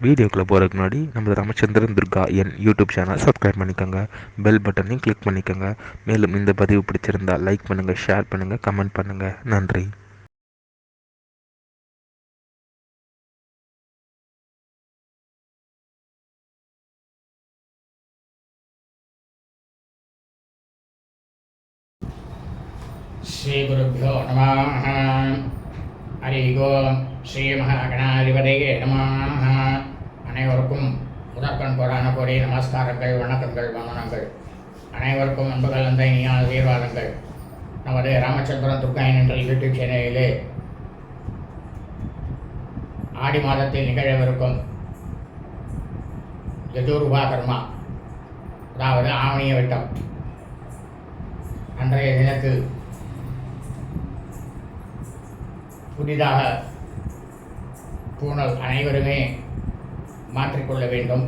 வீடியோக்குள்ளே போகிறதுக்கு முன்னாடி நம்ம ராமச்சந்திரன் துர்கா என் யூடியூப் சேனல் சப்ஸ்கிரைப் பண்ணிக்கோங்க, பெல் பட்டனையும் கிளிக் பண்ணிக்கோங்க. மேலும் இந்த பதிவு பிடிச்சிருந்தால் லைக் பண்ணுங்கள், ஷேர் பண்ணுங்கள், கமெண்ட் பண்ணுங்கள். நன்றி. ஸ்ரீ குருभ्यो நமः. ஹரி ஓம். ஸ்ரீ மகாகணாதிபதியே நமः. அனைவருக்கும் முதற்கண் கோடான கோடி நமஸ்காரங்கள், வணக்கங்கள், வந்தனங்கள். அனைவருக்கும் அன்புகள் அந்த இனிய ஆசீர்வாதங்கள். நமது ராமச்சந்திரன் துர்கா என்ற யூடியூப் சேனலிலே ஆடி மாதத்தில் நிகழவிருக்கும் யஜுர்வா கர்மா, அதாவது ஆவணிய விட்டம், அன்றைய தினத்தில் புதிதாக பூணல் அனைவருமே மாற்றிக்கொள்ள வேண்டும்.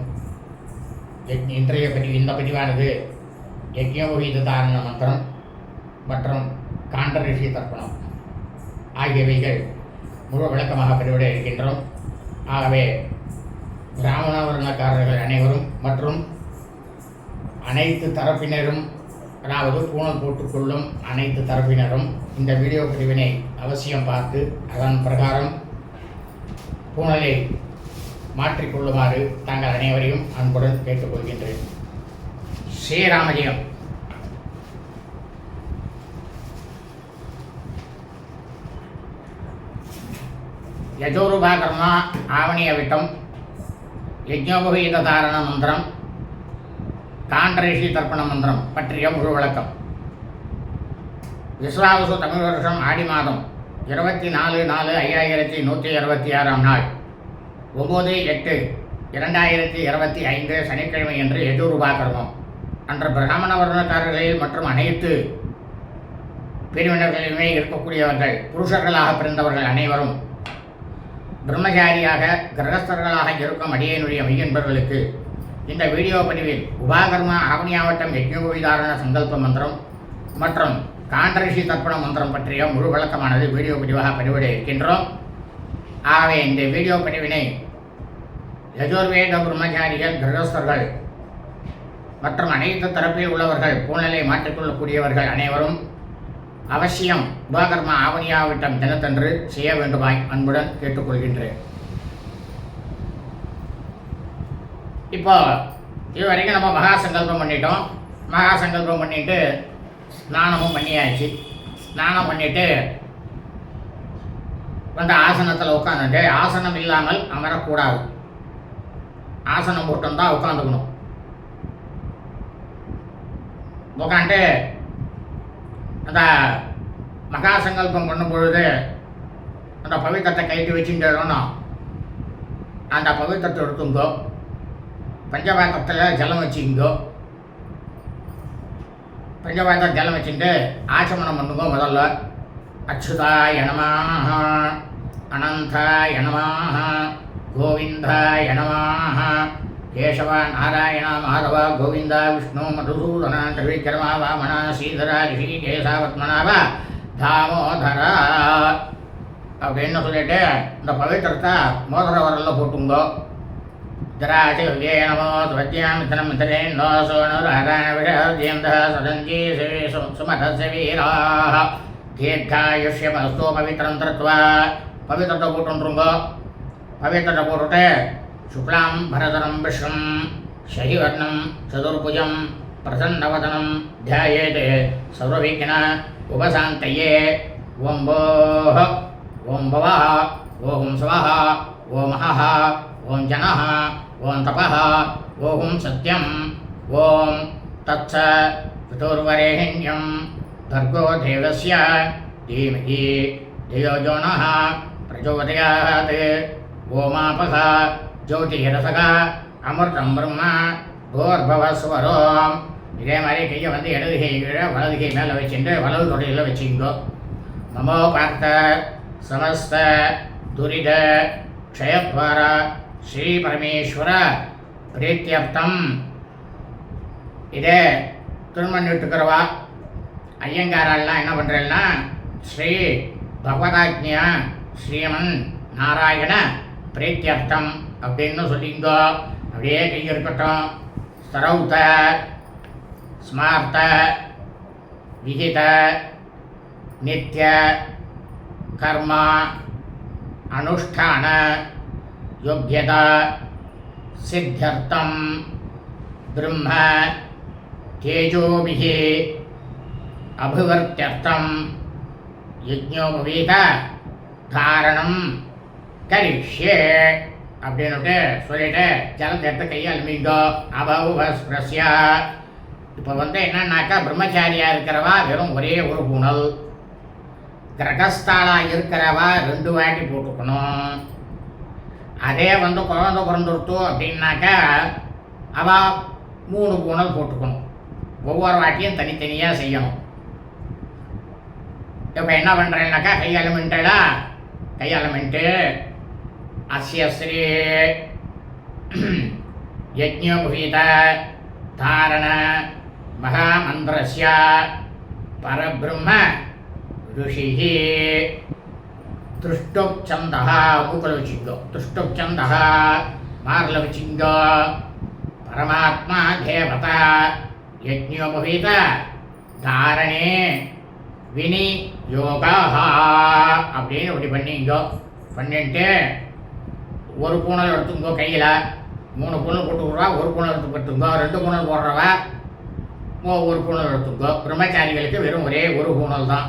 இன்றைய பதிவு, இந்த பதிவானது யஜ்ஞோபவீத தாரண மந்திரம் மற்றும் காண்ட ரிஷி தர்ப்பணம் ஆகியவைகள் முழு விளக்கமாக பதிவிட இருக்கின்றோம். ஆகவே பிராமண வர்ணக்காரர்கள் அனைவரும் மற்றும் அனைத்து தரப்பினரும், அதாவது பூணல் போட்டுக்கொள்ளும் அனைத்து தரப்பினரும் இந்த வீடியோ பதிவினை அவசியம் பார்த்து அதன் பிரகாரம் பூணலை மாற்றிக்கொள்ளுமாறு தாங்கள் அனைவரையும் அன்புடன் கேட்டுக்கொள்கின்றேன். ஸ்ரீராமஜெயம். யஜுர்வா கர்மா, ஆவணிய விட்டம், யஜ்ஞோபவீத தாரண மந்திரம், காண்ட ரிஷி தர்ப்பண மந்திரம் பற்றிய முழு விளக்கம். விஸ்வாவசு தமிழ் வருஷம் ஆடி மாதம் 24/4/5166 நாள் 9/8/2025 சனிக்கிழமை என்று யஜுர்வா கர்மம். அன்று பிராமண வர்ணக்காரர்களில் மற்றும் அனைத்து பிரிவினர்களிலுமே இருக்கக்கூடியவர்கள், புருஷர்களாக பிறந்தவர்கள் அனைவரும் பிரம்மச்சாரியாக கிரகஸ்தர்களாக இருக்கும் அடியனுடைய மெய்யன்பர்களுக்கு இந்த வீடியோ பதிவில் உபாகர்மா ஆவணியாவட்டம் யஜ்ஞோபவீதாரண சங்கல்ப மந்திரம் மற்றும் காண்டரிஷி தர்ப்பண மந்திரம் பற்றிய முழு விளக்கமானது வீடியோ பதிவாக பதிவிட இருக்கின்றோம். ஆகவே இந்த வீடியோ பதிவினை யஜுர்வேத பிரம்மச்சாரிகள், கிரகஸ்தர்கள் மற்றும் அனைத்து தரப்பில் உள்ளவர்கள், பூணலை மாற்றிக்கொள்ளக்கூடியவர்கள் அனைவரும் அவசியம் உபாகர்மா ஆவணியாவட்டம் தினத்தன்று செய்ய வேண்டுமாய் அன்புடன் கேட்டுக்கொள்கின்றேன். இப்போ இது வரைக்கும் நம்ம மகா சங்கல்பம் பண்ணிட்டோம். மகா சங்கல்பம் பண்ணிட்டு ஸ்நானமும் பண்ணியாச்சு. ஸ்நானம் பண்ணிட்டு வந்து ஆசனத்தில் உட்காந்துட்டு, ஆசனம் இல்லாமல் அமரக்கூடாது. ஆசனம் போட்டுந்தான் உட்காந்துக்கணும். உட்காந்துட்டு அந்த மகா சங்கல்பம் பண்ணும் பொழுது அந்த பவித்திரத்தை கைட்டு வச்சுட்டோன்னா அந்த பவித்திரத்தை எடுத்துங்கோ. பஞ்சபாத்திரத்தில் ஜலம் வச்சுங்கோ. பஞ்சபாத்திரம் ஜலம் வச்சுட்டு ஆச்சமனம் பண்ணுங்கோ. முதல்ல அச்சுதாய நமஹ, அனந்தாய நமஹ, கோவிந்தாய நமஹ, கேசவ நாராயண மாதவ கோவிந்த விஷ்ணு மதுசூதன திரிவிக்ரமா வாமன ஸ்ரீதர ரிஷிகேச பத்மநாப தாமோதரா அப்படின்னு சொல்லிட்டு இந்த பவித்திரத்தை மோதிர வரலில் போட்டுங்கோ. ஜராஜே நமோ ஸ்வத்யாம் மிதனம் மிதரேன் நோசோனுராராயண சதஞ்சி சுமதஸ்ய வீராः தீர்காயுஷ்யமஸ்து பவித்திரம் தத்வா. பவித்திரத்தை போட்டுருங்கோ. பவித்திரத்தை போட்டுட்டு சுக்லாம் பரதரம் விஷ்ணும் சசிவர்ணம் சதுர்புஜம் பிரசன்னவதனம் தியாயேத் சர்வவிக்ன உபசாந்தயே. ஓம் போஹ, ஓம் பவஹ, ஓம் ஸ்வஹ, ஓம் அஹஹ, ஓம் ஜனஹ, ஓம் தபஹ, ஓம் சத்யம், ஓம் தத்ச பிதுர்வரேண்யம் भर्गो देवस्य धीमहि धियो यो नः प्रचोदयात्. ओमापः ज्योतिरसः अमृतं ब्रह्म भूर्भुवस्वरोம். இதே மாதிரி கையை வந்து இடது கை கீழே வலது கை மேலே வச்சுட்டு வலது தொடையில் வச்சுங்கோ. நமோ பார்த்த சமஸ்த துரித க்ஷயத்வார ஸ்ரீ பரமேஸ்வர பிரீத்தியர்த்தம். இதே திருமண் விட்டுக்கிறவா ஐயங்காரெல்லாம் என்ன பண்ணுறேன்னா, ஸ்ரீ பகவதாஜ்ஞா ஸ்ரீமன் நாராயண பிரீத்தியர்த்தம் அப்படின்னு சொல்லிங்கோ. அப்படியே கை இருக்கட்டும். ஸ்ரௌத, ஸ்மார்த்த, விகித, நித்ய, கர்மா, அனுஷ்டான, யோக்யதா, சித்தியர்த்தம், பிரம்ம, தேஜோபிஹி, அபிவர்த்தியர்த்தம், யஜ்ஞோபவீத தாரணம் கரிஷ்யே அப்படின்னுட்டு சொல்லிட்டு ஜலத்தை எடுத்து கையால் மீண்டோ. அபௌவஸ்பிரஸ்யா. இப்போ என்னன்னாக்கா பிரம்மச்சாரியாக இருக்கிறவா வெறும் ஒரே ஒரு பூணல், கிரகஸ்தாலா இருக்கிறவா 2 வாட்டி போட்டுக்கணும். அதே குழந்தை பிறந்துடுத்து அப்படின்னாக்கா அவள் 3 பூணல் போட்டுக்கணும். ஒவ்வொரு வாட்டியும் தனித்தனியாக செய்யணும். இப்போ என்ன பண்ணுறேன்னாக்கா கையால் மின்ட்டா கையால் மின்ட்டு அஸ்ய ஸ்ரீ யஜ்ஞோபவீத தாரண மகாமந்திரஸ்ய பரபிரம்ம ऋषिः तुष्टुप्छन्दः मूकल वचिंगो तुष्टुप्छन्दः मार्ल वचिंगो परमात्मा देवता यज्ञोपवीत धारणे विनियोगः அப்படின்னு இப்படி பண்ணிங்கோ. பண்ணிட்டு ஒரு பூணல் எடுத்துங்கோ. கையில் 3 பூணல் போட்டுக்கிறவா ஒரு பூணல் எடுத்து பட்டுங்கோ. 2 பூணல் போடுறவா ஒரு பூணல் எடுத்துங்கோ. பிரம்மச்சாரிகளுக்கு வெறும் ஒரே ஒரு பூணல் தான்.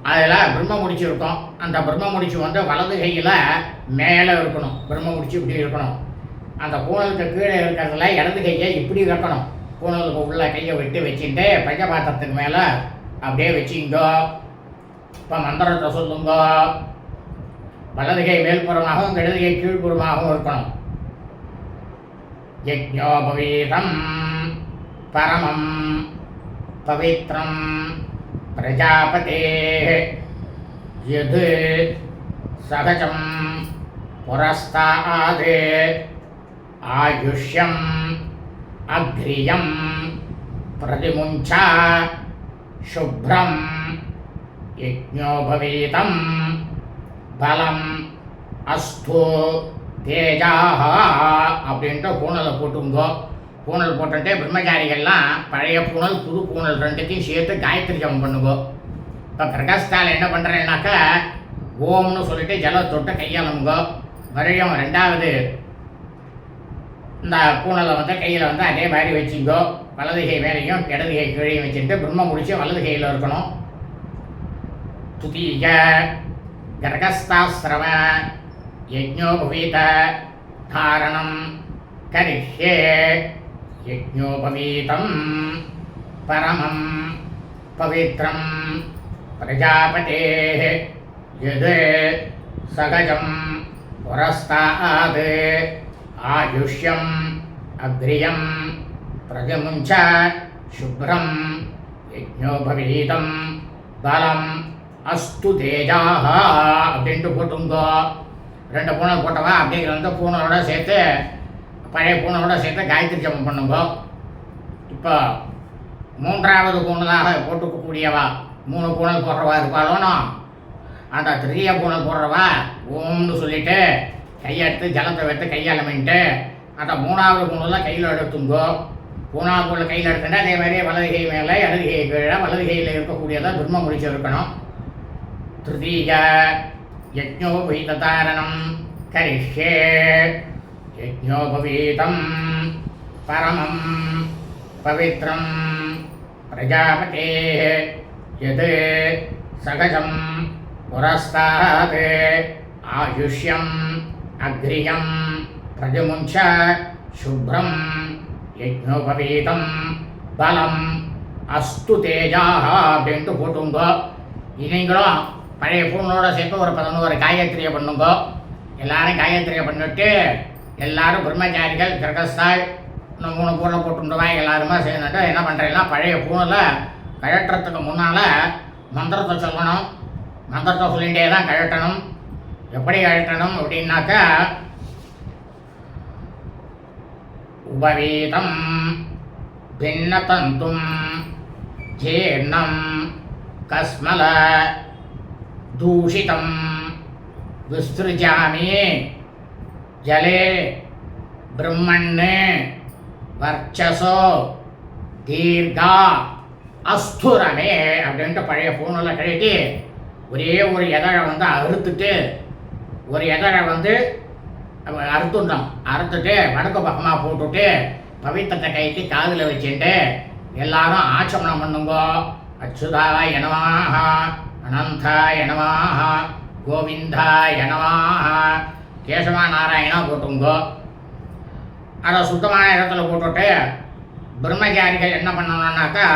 அதில் பிரம்ம முடிச்சு இருக்கும். அந்த பிரம்ம முடிச்சு வலது கையில் மேலே இருக்கணும். பிரம்ம முடிச்சு இப்படி இருக்கணும். அந்த பூணலுக்கு கீழே இருக்கிறதுல இடது கையை இப்படி வைக்கணும். பூணலுக்கு உள்ள கையை விட்டு வச்சுட்டு பஞ்சபாத்திரத்துக்கு மேலே அப்படியே வச்சுங்கோ. இப்போ மந்திரத்தை சொல்லுங்கோ. வலது கை மேல்புறமாகவும் இடது கை கீழ்ப்புறமாகவும் இருக்கணும். யஜ்ஞோபவீதம் பரமம் பவித்ரம் பிரஜாபதே யத் சகஜம் புரஸ்தாத் ஆயுஷ்யம் அக்ரியம் பிரதிமுஞ்ச சுப்ரம் யஜ்ஞோபவீதம் பலம் அஸ்து தேஜாஹ அப்படின்ட்டு பூணலை போட்டுங்கோ. பூணல் போட்டுட்டு பிரம்மச்சாரிகள்லாம் பழைய பூணல் புது பூணல் 2த்தையும் சேர்த்து காயத்ரி ஜபம் பண்ணுங்கோ. இப்போ பிரகாஷ்கால் என்ன பண்ணுறேன்னாக்கா ஓம்னு சொல்லிட்டு ஜலம் தொட்டு கையாளுங்கோ. மறுபடியும் 2வது இந்த பூணலை கையில் அதே மாதிரி வச்சுங்கோ. வலது கை மேலேயும் இடது கை கீழையும் வச்சுட்டு பிரம்ம முடிச்சு வலது கையில் இருக்கணும். துதிய கர்கஸ்தாஸ்ரவ யஜ்ஞோபவீத தாரணம் கரிஷ்யே யஜ்ஞோபவீதம் பரமம் பவித்ரம் பிரஜாபதே யத் சகஜம் புரஸ்தாத் ஆயுஷ்யம் அக்ரியம் பிரஜமுஞ்ச சுப்ரம் யஜ்ஞோபவீதம் பலம் அஸ்து தேஜாஹ அப்படின்ட்டு போட்டுங்கோ. 2 பூணல் போட்டவா அப்படிங்கிற பூணலோட சேர்த்து பழைய பூணலோட சேர்த்து காயத்ரி ஜபம் பண்ணுங்கோ. இப்போ 3வது பூணலாக போட்டுக்கக்கூடியவா 3 பூணல் போடுறவா இருப்பாளோனோ அந்த 3 பூணல் போடுறவா ஓம்னு சொல்லிட்டு கையெடுத்து ஜலத்தை வைத்து கையால் மின்ட்டு அந்த 3வது பூணலில் கையில் எடுத்துங்கோ. 3வது பூணல் கையில் எடுத்துட்டா அதே மாதிரி வலது கை மேலே இடது கை கீழே வலது கையில் இருக்கக்கூடியதாக பிரம்ம முடிச்சு இருக்கணும். திருதீய யஜ்ஞோபவீததாரணம் கரிஷ்யே யஜ்ஞோபவீதம் பரமம் பவித்ரம் பிரஜாபதே யத் சகஜம் புரஸ்தாத் ஆயுஷ்யம் அக்ரியம் பிரஜமுஞ்ச சுப்ரம் யஜ்ஞோபவீதம் பலம் அஸ்து தேஜாஹ அப்படின்ட்டு போட்டுங்கோ. நீங்களும் பழைய பூணலோட சேர்த்து ஒரு 11 காயத்ரியை பண்ணுங்கோ. எல்லாரும் காயத்ரியை பண்ணிட்டு எல்லாரும் பிரம்மச்சாரிகள் கிரகஸ்தால் 3 பூணலை போட்டுருவா எல்லாருமே சேர்ந்துட்டு என்ன பண்ணுறீங்கன்னா பழைய பூணலை கழட்டுறதுக்கு முன்னால் மந்திரத்தை சொல்லணும். மந்திரத்தை சொல்லிகிட்டே தான் கழட்டணும். எப்படி கழட்டணும் அப்படின்னாக்கா உபவீதம் பின்னதந்தும் ஜீர்ணம் கஸ்மல தூஷிதம் விஸ்ருஜாமி ஜலே பிரம்மண்ணு வர்ச்சசோ தீர்கா அஸ்துரமே அப்படின்ட்டு பழைய பூனெல்லாம் கழிட்டு ஒரே ஒரு எதழை வந்து அறுத்துட்டு ஒரு எதழை வந்து அறுத்துட்டோம். அறுத்துட்டு வடக்கு பக்கமாக போட்டுட்டு பவித்திரத்தை கைக்கு காதில் வச்சுட்டு எல்லாரும் ஆச்சமனம் பண்ணுங்கோ. அச்சுதாய நமஹ, அனந்தாய நமஹ, கோவிந்தாய நமஹ, கேசவா நாராயணா போட்டுங்கோ. அதை சுத்தமான இடத்துல போட்டுட்டு பிரம்மச்சாரிகள் என்ன பண்ணணும்னாக்கா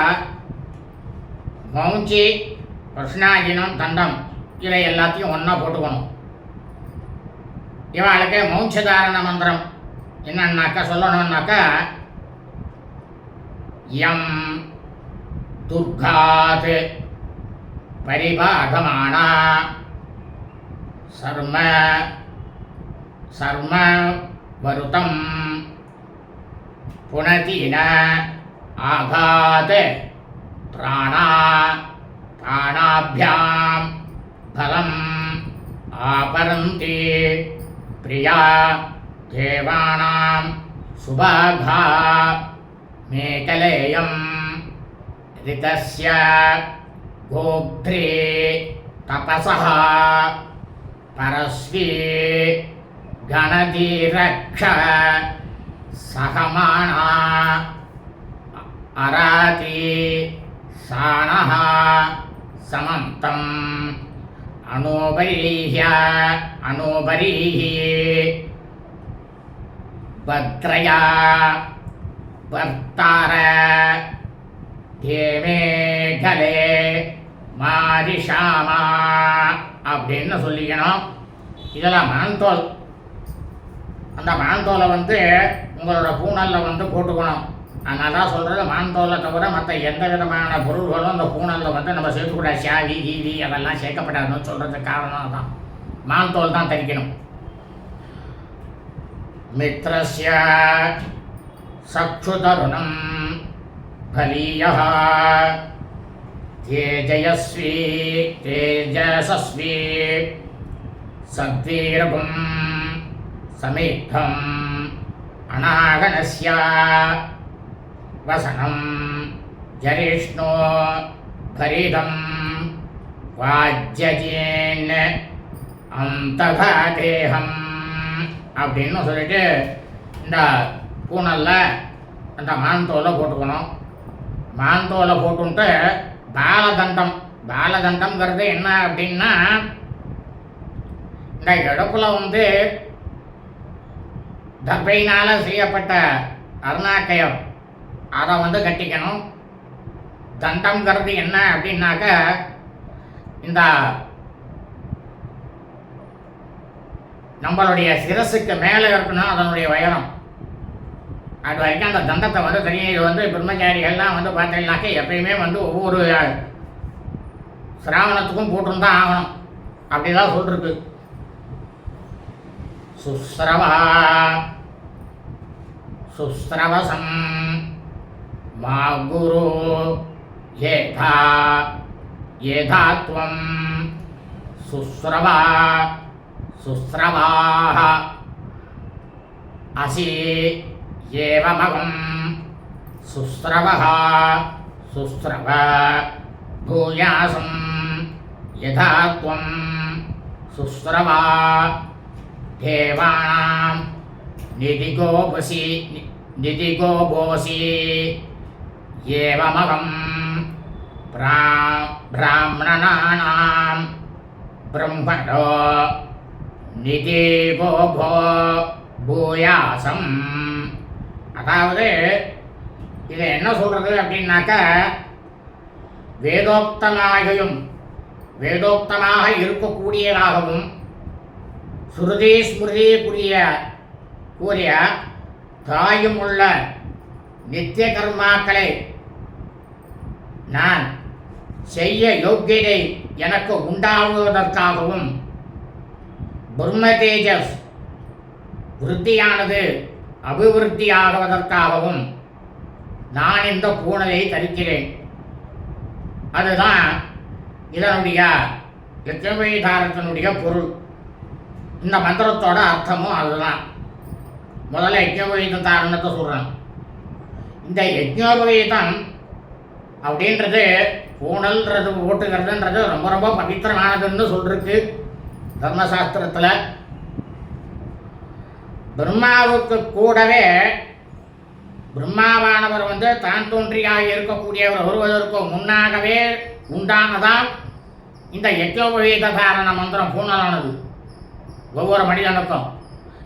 மௌஞ்சி கிருஷ்ணாஜினம் தண்டம் இதை எல்லாத்தையும் ஒன்றா போட்டுக்கணும். இவாளுக்கு மௌஞ்சதாரண மந்திரம் என்னன்னாக்கா சொல்லணும்னாக்கா யம் துர்காத் பரிபாகமானா சர்ம சர்ம வருத்தம் புனதீன ஆகாத் பிராணா பிராணாபியாம் பலம் ஆபரந்தி பிரியா தேவானாம் சுபாகா மேகலேயம் ரிதஸ்ய கோக்த்ரே தபசஹ பரஸ்வி கணதீரக்ஷ சகமானா அராதி சாணஹ சமந்தம் அனோபரீஹ்ய அனோபரீஹி பத்ரயா வர்த்தார தேமேகலே மாரிஷாமா அப்படின்னு சொல்லிக்கணும். இதெல்லாம் மணந்தோல். அந்த மணந்தோலை வந்து உங்களோட பூனலில் வந்து போட்டுக்கணும். அதனால தான் சொல்கிறது மணந்தோலை தவிர மற்ற எந்த விதமான பொருள்களும் அந்த பூனலில் வந்து நம்ம சேர்த்துக்கூடாது. சாவி கீவி அதெல்லாம் சேர்க்கப்படாதுன்னு சொல்கிறதுக்கு காரணம் தான் மணந்தோல் தான் தரிக்கணும். மித்ரஸ்ய சக்ஷுதருணம் பலீயः தேஜயஸ்வி தேஜசஸ்வி சத்வீரகும் சமீத்தம் அநாகனஸ்ய வசனம் ஜரிஷ்ணோ பரிதம் வாஜ்யஜேன் அந்தகாதேகம் அப்படின்னு சொல்லிட்டு இந்த பூனலில் அந்த மாந்தோலை போட்டுக்கணும். மாந்தோலை போட்டுன்ட்டு பாலதண்டம். பாலதண்டம்ங்கிறது என்ன அப்படின்னா இந்த இடுப்பில் வந்து தர்பையினால் செய்யப்பட்ட அருணாக்கயம் அதை வந்து கட்டிக்கணும். தண்டம்ங்கிறது என்ன அப்படின்னாக்க இந்த நம்மளுடைய சிரசுக்கு மேலே இருக்கணும் அதனுடைய உயரம். அது வரைக்கும் அந்த தண்டத்தை வந்து தனியாக இது வந்து பிரம்மச்சாரிகள்லாம் வந்து பார்த்தீங்கன்னாக்க எப்பயுமே வந்து ஒவ்வொரு சிராவணத்துக்கும் போட்டுருந்தான் ஆகணும். அப்படிதான் சொல்லிருக்கு. சுஸ்ரவா சுஸ்ரவசம் மாகுரு ஏதா ஏதாத்வம் சுஸ்ரவா சுஸ்ரவாஹ அசி ஏவமகம் சுஸ்ரவஹ சுஸ்ரவ பூயாசம் யதாத்வம் சுஸ்ரவா தேவானாம் நிதிகோபசி நிதிகோபோசி ஏவமகம் பிராமணானாம் பிரம்மணோ நிதிகோபோ பூயாசம். அதாவது இதை என்ன சொல்கிறது அப்படின்னாக்க வேதோக்தமாக இருக்கக்கூடியதாகவும் ஸ்ருதி ஸ்மிருதி கூறிய தாயும் உள்ள நித்திய கர்மாக்களை நான் செய்ய யோக்கியதை எனக்கு உண்டாகுவதற்காகவும் பிரம்ம தேஜஸ் விருத்தியானது அபிவிருத்தியாகுவதற்காகவும் நான் இந்த பூனலை தரிக்கிறேன். அதுதான் இதனுடைய லட்சுமிதாரத்தினுடைய பொருள். இந்த மந்திரத்தோட அர்த்தமும் அதுதான். முதல்ல யஜ்ஞோபவீத தாரணத்தை சொல்கிறேன். இந்த யஜ்ஞோபவீதம் அப்படின்றது பூனல்ன்றது ஓட்டுகிறதுன்றது ரொம்ப ரொம்ப பவித்திரமானதுன்னு சொல்லிருக்கு தர்மசாஸ்திரத்தில். பிரம்மாவுக்கு கூடவே பிரம்மாவானவர் தான் தோன்றியாக இருக்கக்கூடியவர் வருவதற்கு முன்னாகவே உண்டானதான் இந்த யஜ்ஞோபவீத தாரண மந்திரம் பூனலானது. ஒவ்வொரு மனிதனுக்கும்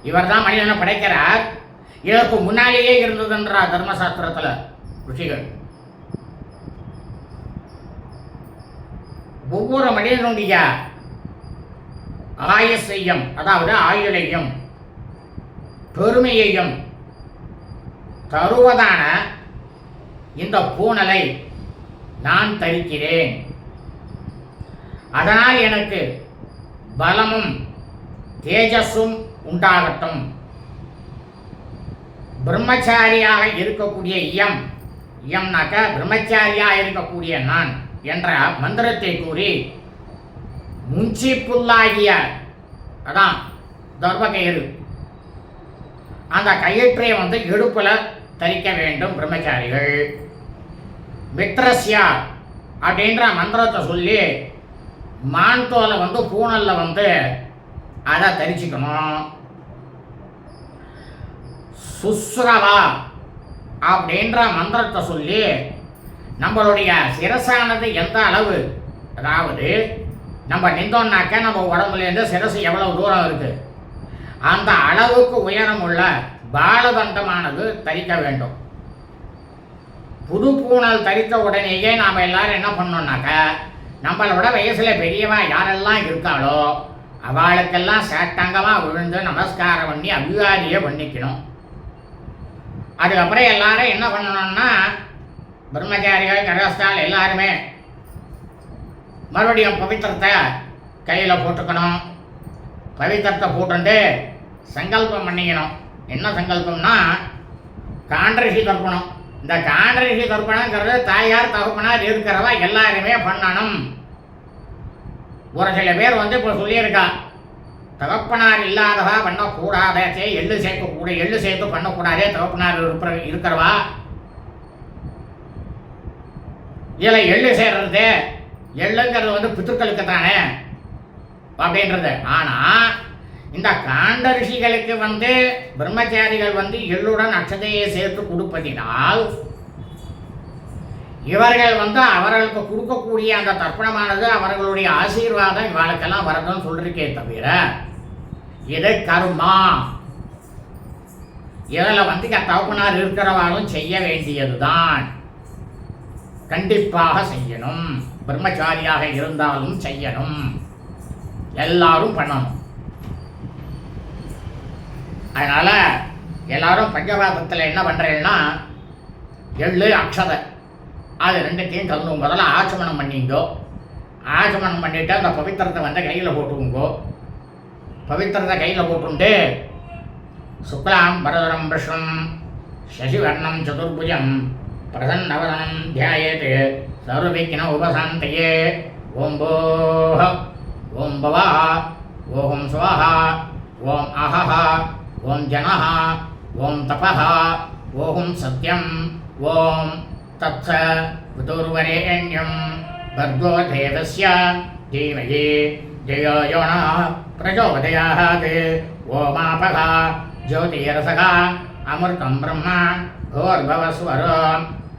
இவர் தான் மனிதனை படைக்கிறார். இதற்கு முன்னாலேயே இருந்ததுன்றார் தர்மசாஸ்திரத்தில் ருஷிகள். ஒவ்வொரு மனிதனுடைய ஆயுசையும், அதாவது ஆயுளையும் பெருமையையும் தருவதான இந்த பூனலை நான் தரிக்கிறேன். அதனால் எனக்கு பலமும் தேஜஸும் உண்டாகட்டும். பிரம்மச்சாரியாக இருக்கக்கூடிய இயம்னாக்க பிரம்மச்சாரியாக இருக்கக்கூடிய நான் என்ற மந்திரத்தை கூறி முஞ்சி புல்லாகிய அதான் தர்மகயிறு, அந்த கயிற்றை இடுப்பில் தரிக்க வேண்டும் பிரம்மச்சாரிகள். மித்ரஸ்யா அப்படின்ற மந்திரத்தை சொல்லி மான் தோலை பூனல்ல அதை தரிச்சுக்கணும். சுஸ்ரவா அப்படின்ற மந்திரத்தை சொல்லி நம்மளுடைய சிரசானது எந்த அளவு, அதாவது நம்ம நின்றோம்னாக்க நம்ம உடம்புலேருந்து சிரசு எவ்வளவு தூரம் இருக்கு, அந்த அளவுக்கு உயரமுள்ள பாலதண்டமானது தரிக்க வேண்டும். புது பூனல் தரித்த உடனேயே நாம் எல்லாரும் என்ன பண்ணோம்னாக்க, நம்மளோட வயசில் பெரியவா யாரெல்லாம் இருக்காளோ அவளுக்கெல்லாம் சேட்டங்கமாக விழுந்து நமஸ்காரம் பண்ணி அபிவாதியை பண்ணிக்கணும். அதுக்கப்புறம் எல்லாரும் என்ன பண்ணணும்னா, பிரம்மச்சாரிகள் கரஸ்தால் எல்லாருமே மறுபடியும் பவித்திரத்தை கையில் போட்டுக்கணும். பவித்திரத்தை போட்டுட்டு சங்கல்பம் பண்ணிக்கணும். என்ன சங்கல்பம்னா, காண்டரிஷி தர்ப்பணம். இந்த காண்டரிஷி தர்ப்பணங்கிறது தாயார் தகப்பனார் இருக்கிறவா எல்லாருமே பண்ணணும். ஒரு சில பேர் இப்போ சொல்லியிருக்கா, தகப்பனார் இல்லாதவா பண்ணக்கூடாதே, எள்ளு சேர்க்கக்கூட எள்ளு சேர்த்து பண்ணக்கூடாதே தகப்பனார் இருக்கிறவா. இதில் எள்ளு சேர்றது, எள்ளுங்கிறது பித்துக்களுக்கு தானே அப்படின்றது. ஆனால் இந்த காண்ட ரிஷிகளுக்கு பிரம்மச்சாரிகள் எள்ளுடன் அக்ஷதையை சேர்த்து கொடுப்பதினால் இவர்கள் அவர்களுக்கு கொடுக்கக்கூடிய அந்த தர்ப்பணமானது அவர்களுடைய ஆசீர்வாதம் இவளுக்கெல்லாம் வரதுன்னு சொல்லிருக்கே தவிர இது கர்மா. இதில் தகப்பனார் இருக்கிறவாலும் செய்ய வேண்டியதுதான், கண்டிப்பாக செய்யணும். பிரம்மச்சாரியாக இருந்தாலும் செய்யணும், எல்லாரும் பண்ணணும். அதனால எல்லாரும் பஞ்சபாதத்தில் என்ன பண்றேன்னா, எள்ளு அக்ஷதை அது ரெண்டுத்தையும் கலந்து முதல்ல ஆச்சமனம் பண்ணிங்கோ. ஆச்சமனம் பண்ணிட்டு அந்த பவித்திரத்தை கையில் போட்டுங்கோ. பவித்திரத்தை கையில் போட்டுண்டு சுக்லாம் பரதரம் விஷ்ணும் சசிவர்ணம் சதுர்புஜம் பிரசன்னவதனம் தியாயேத் சர்வவிக்ன உபசாந்தயே. ஓம் போஹ ஓம் பவா ஓம் ஸ்வாஹா ஓம் அஹஹ ஓம் ஜனஹ ஓம் தபஹ ஓம் சத்யம் ஓம் தத்ச விதுர்வரேண்யம் भर्गो देवस्य धीमहि धियो यो नः प्रचोदयात् ओमापः ज्योतिरसः अमृतं ब्रह्मा भूर्भुवस्वरो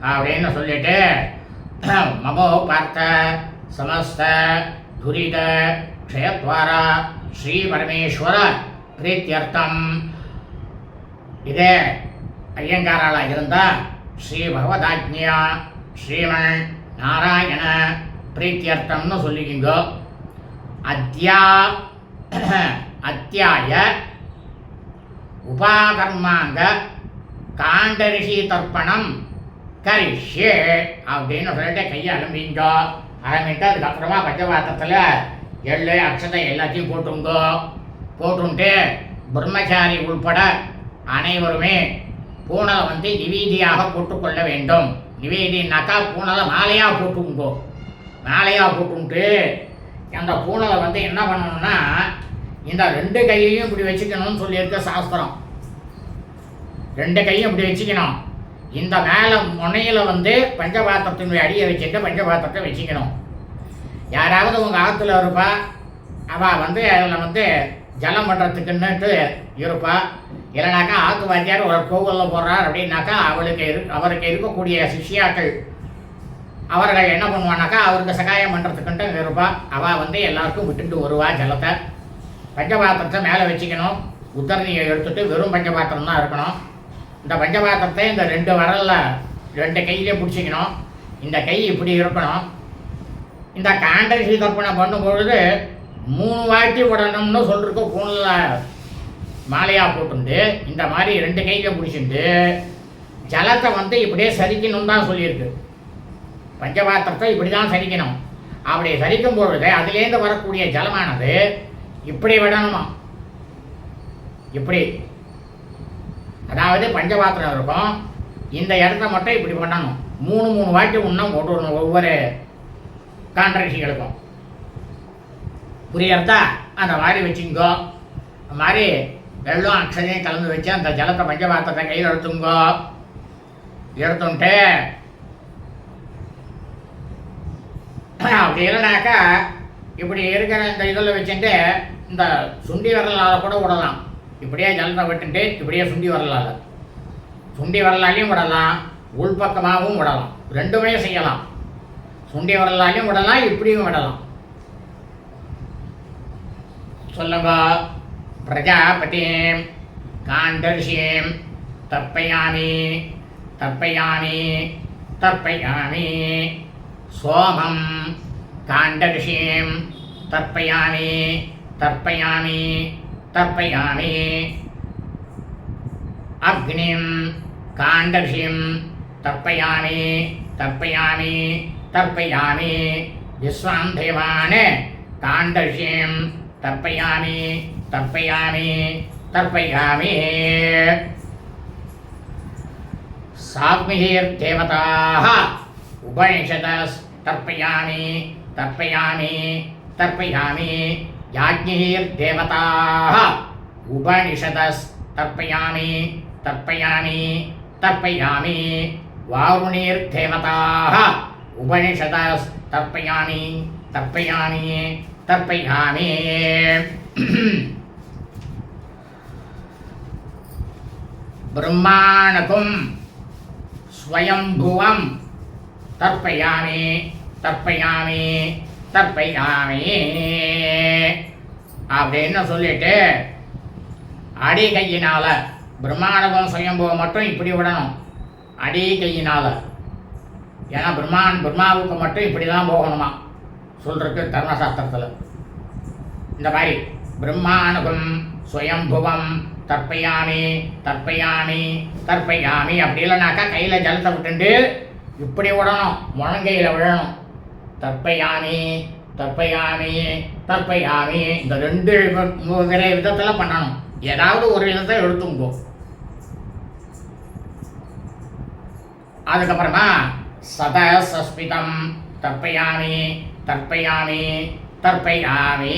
அப்படின்னு சொல்லிட்டு மமோ பார்த்த சமஸ்த துரித க்ஷயத்வார ஸ்ரீ பரமேஸ்வர பிரீத்தியர்த்தம். இதே ஐயங்காரால் இருந்தால் ஸ்ரீ பகவதாஜ்ஞா ஸ்ரீமன் நாராயண பிரீத்தியர்த்தம்னு சொல்லிக்கிங்கோ. அத்தியாய உபாகர்மாங்க காண்டரிஷி தர்ப்பணம் கரிஷ்யே அப்படின்னு சொல்லிட்டு கையை அலம்பிங்கோ. அலம்பிட்டு அதுக்கப்புறமா பஞ்சபாத்திரத்தில் எள்ளு அக்ஷதை எல்லாத்தையும் போட்டுங்கோ. போட்டுன்ட்டு பிரம்மச்சாரி உள்பட அனைவருமே பூனலை நிவேதியாக போட்டுக்கொள்ள வேண்டும். நிவேதினாக்கா பூனலை மாலையாக போட்டுங்கோ. மாலையாக போட்டுன்ட்டு அந்த பூனலை என்ன பண்ணணும்னா இந்த 2 கையையும் இப்படி வச்சுக்கணும்னு சொல்லியிருக்க சாஸ்திரம். 2 கையும் இப்படி வச்சுக்கணும். இந்த மேலே முனையில் வந்து பஞ்சபாத்திரத்தினுடைய அடியை வச்சுட்டு பஞ்சபாத்திரத்தை வச்சுக்கணும். யாராவது உங்கள் ஆற்றுல இருப்பா, அவள் வந்து அதில் வந்து ஜலம் பண்ணுறதுக்குன்னுட்டு இருப்பா. இல்லைனாக்கா ஆற்று வாத்தியார் ஒரு கோவிலில் போடுறார் அப்படின்னாக்கா அவருக்கு இருக்கக்கூடிய சிஷ்யாக்கள் அவர்கள் என்ன பண்ணுவானாக்கா அவருக்கு சகாயம் பண்ணுறதுக்குன்ட்டு இருப்பா. அவள் வந்து எல்லாருக்கும் விட்டுட்டு வருவா ஜலத்தை. பஞ்சபாத்திரத்தை மேலே வச்சுக்கணும். உத்தரணியை எடுத்துட்டு வெறும் பஞ்சபாத்திரம் தான் இருக்கணும். இந்த பஞ்சபாத்திரத்தை இந்த 2 விரலில் 2 கையிலே பிடிச்சிக்கணும். இந்த கை இப்படி இருக்கணும். இந்த காண்டரிசி தர்ப்பணம் பண்ணும்பொழுது 3 வாட்டி விடணும்னு சொல்லிருக்க பூனில் மாலையாக போட்டுண்டு இந்த மாதிரி 2 கையில பிடிச்சிட்டு ஜலத்தை வந்து இப்படியே சரிக்கணும் தான் சொல்லியிருக்கு. பஞ்சபாத்திரத்தை இப்படி தான் சரிக்கணும். அப்படி சரிக்கும் பொழுது அதுலேருந்து வரக்கூடிய ஜலமானது இப்படி விடணுமா, இப்படி. அதாவது பஞ்சபாத்திரம் இருக்கும், இந்த இடத்த மட்டும் இப்படி பண்ணணும். 3 வாட்டி இன்னும் போட்டுடணும் ஒவ்வொரு காண்டரிசிகளுக்கும். புரியறதா? அந்த மாதிரி வச்சுங்கோ. அந்த மாதிரி வெள்ளம் அக்ஷதையும் கலந்து வச்சு அந்த ஜலத்தை பஞ்சபாத்திரத்தை கையில் எடுத்துங்கோ. எடுத்துட்டு அப்படி இல்லைனாக்கா இப்படி இருக்கிற இந்த இதில் வச்சுட்டு இந்த சுண்டி வரலால் கூட விடலாம். இப்படியே ஜலத்தை விட்டுட்டு இப்படியே சுண்டி வரலாலையும் விடலாம், உள்பக்கமாகவும் விடலாம். 2மே செய்யலாம். சுண்டி வரலாலையும் விடலாம், இப்படியும் விடலாம். சொல்லுங்க. பிரஜாபதிம் காண்டர்ஷிம் தர்ப்பயாமி தர்ப்பயாமி தர்ப்பயாமி சோமம் காண்டர்ஷிம் தர்ப்பயாமி தர்ப்பயாமி தர்ப்பயாமி அக்னிம் காண்டர்ஷிம் தர்ப்பயாமி தர்ப்பயாமி தர்ப்பயாமி விஸ்வாம் தேவான் காண்டர்ஷிம் தர்ப்பயாமி தர்ப்பயாமி தர்ப்பயாமி சாக்மிஹிர்தேவதாः உபனிஷதஸ் தர்ப்பயாமி தர்ப்பயாமி தர்ப்பயாமி யாஜ்ஞிர்தேவதாः உபனிஷதஸ் தர்ப்பயாமி தர்ப்பயாமி தர்ப்பயாமி வாருணிர்தேவதாः உபனிஷதஸ் தர்ப்பயாமி தர்ப்பயாமி தர்ப்பயாமி பிரம்மாணகும் ஸ்வயம்புவம் தர்ப்பயாமி தர்ப்பயாமி தர்ப்பயாமி அப்படின்னு சொல்லிட்டு அடி கையினால பிரம்மாண்டகம் சுயம்புவம் மட்டும் இப்படி விடணும். அடி கையினால. ஏன்னா பிரம்மாவுக்கு மட்டும் இப்படி தான் போகணுமா சொல்றதுக்கு தர்மசாஸ்திரத்தில். இந்த மாதிரி பிரம்மாணகம் சுயம்புவம் தர்ப்பயாமி தர்ப்பயாமி தர்ப்பயாமி. அப்படி இல்லைனாக்கா கையில் ஜலத்தை விட்டுண்டு இப்படி விடணும், முழங்கையில் விழணும். தர்ப்பயாமி தர்ப்பயாமி தர்ப்பயாமி. இந்த 2 விதத்தில் பண்ணணும். ஏதாவது ஒரு விதத்தை எடுத்துங்கோ. அதுக்கப்புறமா சதசஸ்மிதம் தர்ப்பயாமி தர்ப்பயாமி தர்ப்பயாமி.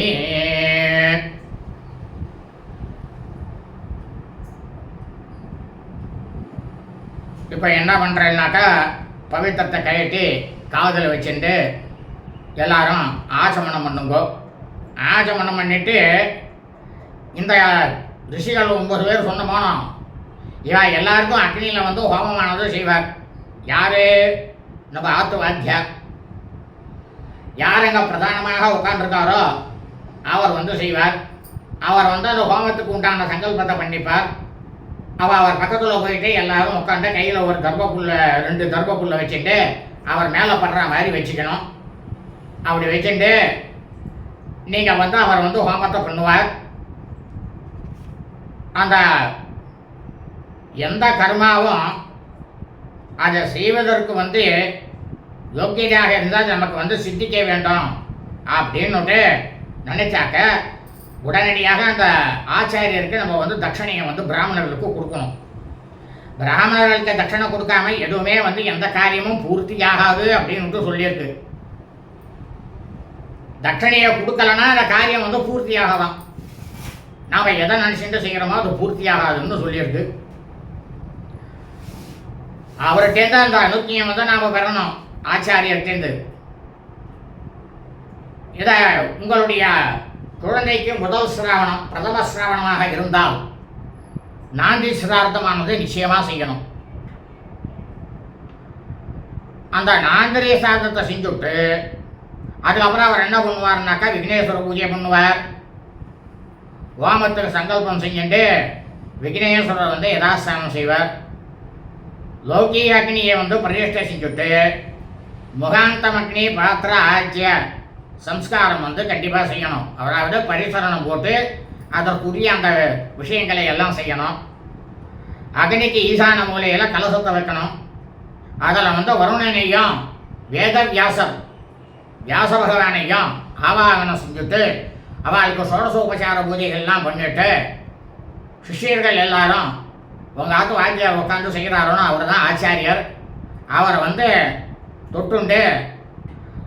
இப்போ என்ன பண்ணுறேன்னாக்கா பவித்திரத்தை கழட்டி காதில் வச்சுட்டு எல்லாரும் ஆசமனம் பண்ணுங்கோ. ஆசமனம் பண்ணிட்டு இந்த ரிஷிகள் 9 பேர் சொன்ன போனோம். இவன் எல்லாருக்கும் அக்னியில் வந்து ஹோமமானது செய்வார். யார்? நம்ம ஆத்து வாத்தியார். யார் எங்கே பிரதானமாக உட்காந்துருக்காரோ அவர் வந்து செய்வார். அவர் வந்து அந்த ஹோமத்துக்கு உண்டான சங்கல்பத்தை பண்ணிப்பார். அவர் பக்கத்தில் போயிட்டு எல்லாரும் உட்காந்து கையில் ஒரு தர்பப்புல்லை 2 தர்பப்புல்லை வச்சுட்டு அவர் மேலே படுற மாதிரி வச்சுக்கணும். அப்படி வச்சுட்டு நீங்கள் வந்து அவர் வந்து ஹோமத்தை பண்ணுவார். அந்த எந்த கர்மாவும் அதை செய்வதற்கு வந்து யோக்கியதாக இருந்தால் நமக்கு வந்து சித்திக்க வேண்டும் அப்படின்னுட்டு நினைச்சாக்க உடனடியாக அந்த ஆச்சாரியருக்கு நம்ம வந்து தட்சணையை வந்து பிராமணர்களுக்கு கொடுக்கணும். பிராமணர்களுக்கு தட்சணை கொடுக்காம எதுவுமே வந்து எந்த காரியமும் பூர்த்தியாகாது அப்படின்ட்டு சொல்லியிருக்கு. தட்சணையை கொடுக்கலன்னா அந்த காரியம் வந்து பூர்த்தியாகலாம். நாம் எதை நினச்சிட்டு செய்கிறோமோ அது பூர்த்தியாகாதுன்னு சொல்லியிருக்கு. அவர்கிட்டேருந்து அந்த அனுக்கியம் வந்து நாம் பெறணும், ஆச்சாரியர்கிட்டேருந்து. இதை உங்களுடைய குழந்தைக்கு முதல் சிராவணம் பிரதம சிராவணமாக இருந்தால் நாந்தி சிரார்த்தமானது நிச்சயமாக செய்யணும். அந்த நாந்திரி சிரார்த்தத்தை செஞ்சுட்டு அதுக்கப்புறம் அவர் என்ன பண்ணுவார்னாக்கா விக்னேஸ்வர பூஜை பண்ணுவார். வாமத்துக்கு சங்கல்பம் செஞ்சுட்டு விக்னேஸ்வரர் வந்து யதாஸ்தானம் செய்வார். லௌகீக அக்னியை வந்து பிரதிஷ்டை செஞ்சுட்டு முகாந்தம் அக்னி பாத்திர ஆஜ்ய சம்ஸ்காரம் வந்து கண்டிப்பாக செய்யணும். அதாவது பரிசரணம் போட்டு அதற்குரிய அந்த விஷயங்களை எல்லாம் செய்யணும். அக்னிக்கு ஈசான மூலையில் கலசத்தை வைக்கணும். அதில் வந்து வருணனையும் வேத வியாச பகவானையும் ஆவாகனம் செஞ்சுட்டு அவளுக்கு சோடசோபசார பூஜைகள்லாம் பண்ணிட்டு சிஷ்யர்கள் எல்லாரும் உங்கள் ஆத்து வாத்தியார் உட்காந்து செய்கிறாரோன்னு அவர் தான் ஆச்சாரியர். அவரை வந்து தொட்டுண்டு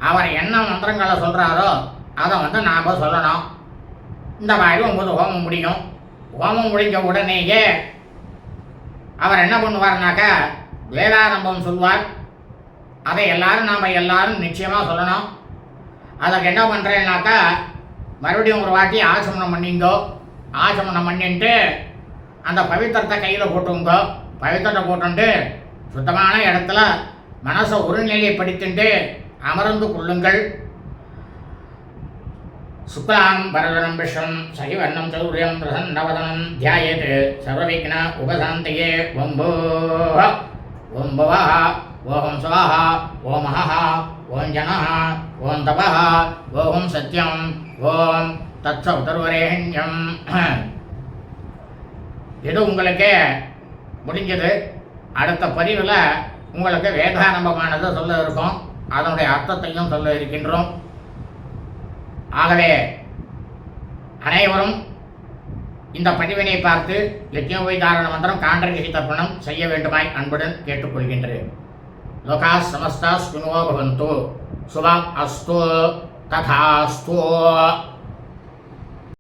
அவர் என்ன மந்திரங்களை சொல்கிறாரோ அதை வந்து நாம் சொல்லணும். இந்த மாதிரி 9 ஹோமம் முடியும். ஹோமம் முடிஞ்ச உடனேயே அவர் என்ன பண்ணுவார்னாக்கா வேதாரம்பம் சொல்வார். அதை நாம் எல்லாரும் நிச்சயமாக சொல்லணும். அதுக்கு என்ன பண்ணுறேன்னாக்கா மறுபடியும் ஒரு வாட்டி ஆச்சமனம் பண்ணிங்கோ. ஆச்சமனம் பண்ணிட்டு அந்த பவித்திரத்தை கையில் போட்டுங்கோ. பவித்திரத்தை போட்டுண்டு சுத்தமான இடத்துல மனசை ஒருநிலைப்படுத்திட்டு அமர்ந்து கொள்ளுங்கள். சுக்லாம் பரதனம் விஷ்ணம் சகிவர்ணம் சௌரியம் பிரசன்னவதனம் தியாயேத் சர்வவிக்ன உபசாந்தையே ஓம் பவः ஓம் ஸ்வாஹ ஓம் மஹः ஓம் ஜனः ஓம் தபः ஓம் சத்யம் ஓம் தத்சவிதுர்வரேண்யம். இது உங்களுக்கு முடிஞ்சது. அடுத்த பதிவில் உங்களுக்கு வேதாரம்பமானது சொல்ல இருக்கும். அதனுடைய அர்த்தத்தையும் சொல்ல இருக்கின்றோம். ஆகவே அனைவரும் இந்த பதிவினை பார்த்து யஜ்ஞோபவீதாரண மந்திரம் காண்டரகிஷி தர்ப்பணம் செய்ய வேண்டுமாய் அன்புடன் கேட்டுக்கொள்கின்றேன். லோகா சமஸ்தா சுனோ பவந்து. சுபம் அஸ்து ததாஸ்து.